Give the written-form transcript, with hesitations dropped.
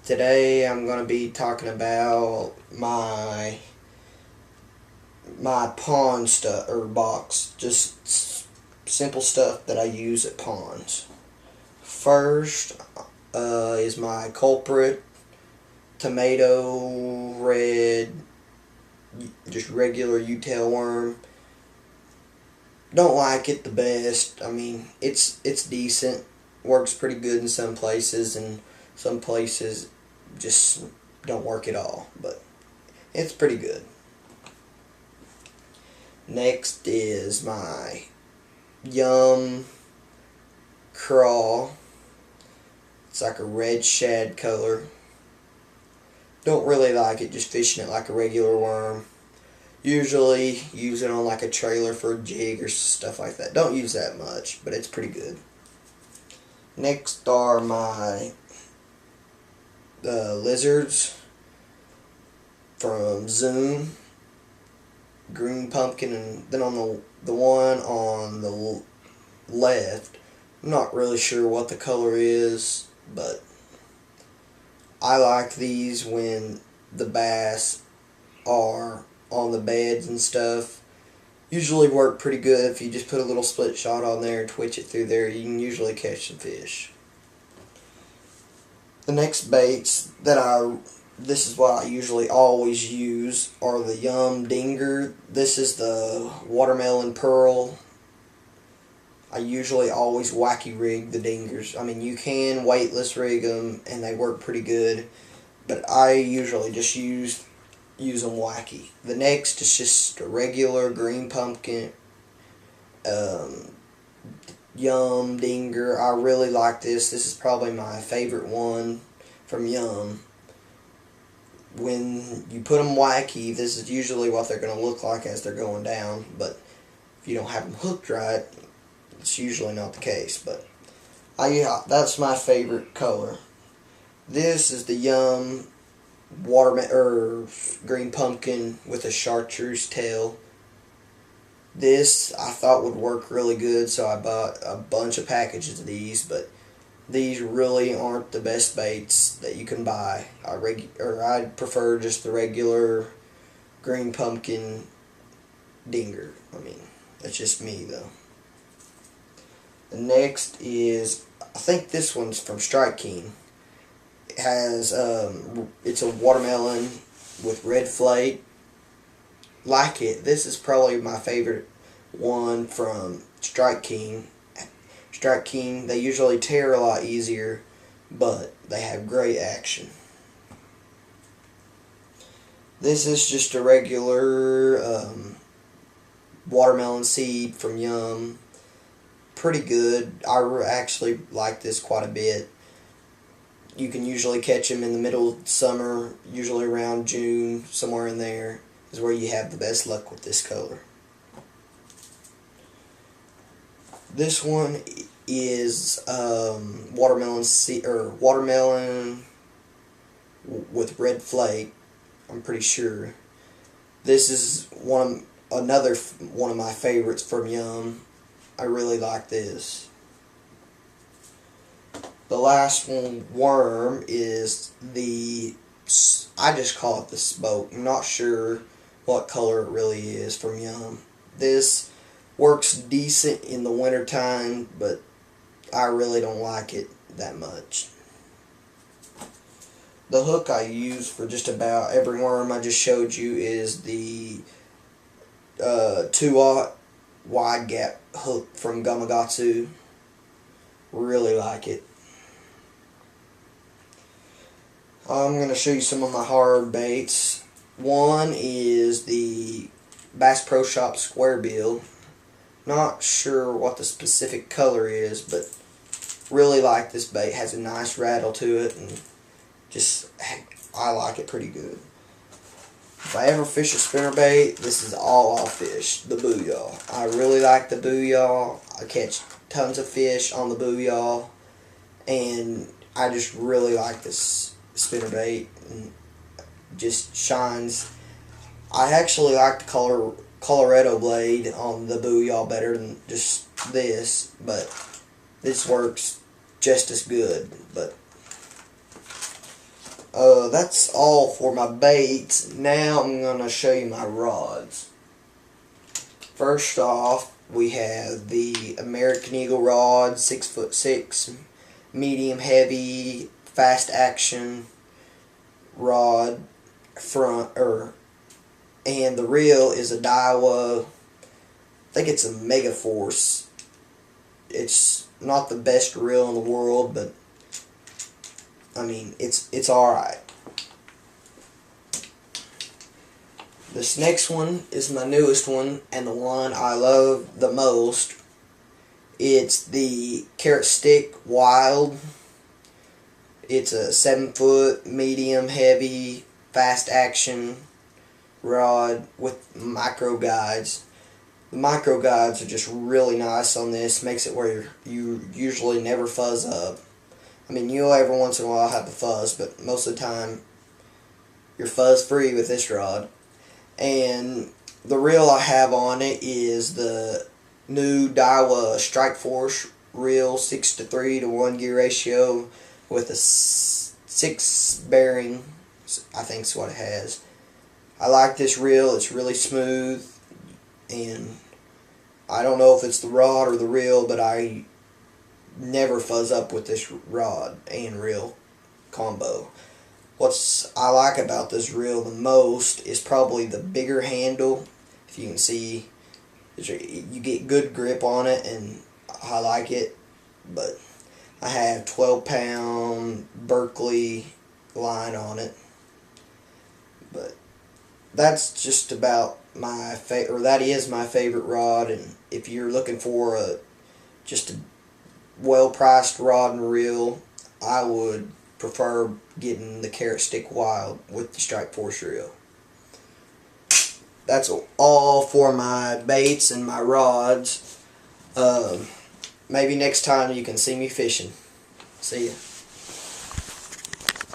Today I'm going to be talking about my pawn stuff or box, just simple stuff that I use at pawns. First is my culprit, tomato red, just regular U-tail worm. Don't like it the best. I mean, it's decent. Works pretty good in some places, and some places just don't work at all. But it's pretty good. Next is my Yum crawl. It's like a red shad color. Don't really like it, just fishing it like a regular worm. Usually use it on like a trailer for a jig or stuff like that. Don't use that much, but it's pretty good. Next are my lizards from Zoom, green pumpkin, and then on the one on the left, I'm not really sure what the color is, but I like these when the bass are on the beds and stuff. Usually work pretty good if you just put a little split shot on there and twitch it through there. You can usually catch some fish. The next baits this is what I usually always use, are the Yum Dinger. This is the watermelon pearl. I usually always wacky rig the dingers. I mean, you can weightless rig them and they work pretty good, but I usually just use them wacky. The next is just a regular green pumpkin Yum Dinger. I really like this. This is probably my favorite one from Yum. When you put them wacky, this is usually what they're going to look like as they're going down, but if you don't have them hooked right, it's usually not the case. But that's my favorite color. This is the Yum green pumpkin with a chartreuse tail. This I thought would work really good, so I bought a bunch of packages of these, but these really aren't the best baits that you can buy. I'd prefer just the regular green pumpkin dinger. I mean, that's just me though. The next is, I think this one's from Strike King. It has it's a watermelon with red flake. Like it. This is probably my favorite one from Strike King. Strike King, they usually tear a lot easier, but they have great action. This is just a regular watermelon seed from Yum. Pretty good. I actually like this quite a bit. You can usually catch them in the middle of summer, usually around June, somewhere in there is where you have the best luck with this color. This one is watermelon with red flake. I'm pretty sure. This is another one of my favorites from Yum. I really like this. The last worm is I just call it the smoke. I'm not sure what color it really is from Yum. This works decent in the wintertime, but I really don't like it that much. The hook I use for just about every worm I just showed you is the 2/0 wide gap hook from Gamakatsu. Really like it. I'm going to show you some of my hard baits. One is the Bass Pro Shop Square Bill. Not sure what the specific color is, but really like this bait. Has a nice rattle to it, and I like it pretty good. If I ever fish a spinnerbait, this is all I'll fish, the booyah. I really like the booyah. I catch tons of fish on the booyah, and I just really like this spinnerbait. And just shines. I actually like the Colorado blade on the booyah better than just this, but this works just as good. But That's all for my baits. Now I'm going to show you my rods. First off, we have the American Eagle rod, 6'6", medium heavy, fast action rod, and the reel is a Daiwa. I think it's a Mega Force. It's not the best reel in the world, but I mean, it's alright. This next one is my newest one, and the one I love the most. It's the Carrot Stick Wild. It's a 7-foot, medium heavy, fast action rod with micro guides. The micro guides are just really nice on this. Makes it where you usually never fuzz up. I mean, you'll every once in a while have to fuzz, but most of the time you're fuzz free with this rod. And the reel I have on it is the new Daiwa Strike Force reel, 6:3 to 1 gear ratio with a 6 bearing, I think is what it has. I like this reel. It's really smooth, and I don't know if it's the rod or the reel, but I never fuzz up with this rod and reel combo. What I like about this reel the most is probably the bigger handle. If you can see, you get good grip on it, and I like it. But I have 12-pound Berkeley line on it. But that's just about my that is my favorite rod. And if you're looking for just a well-priced rod and reel, I would prefer getting the Carrot Stick Wild with the Strike Force reel. That's all for my baits and my rods. Maybe next time you can see me fishing. See ya.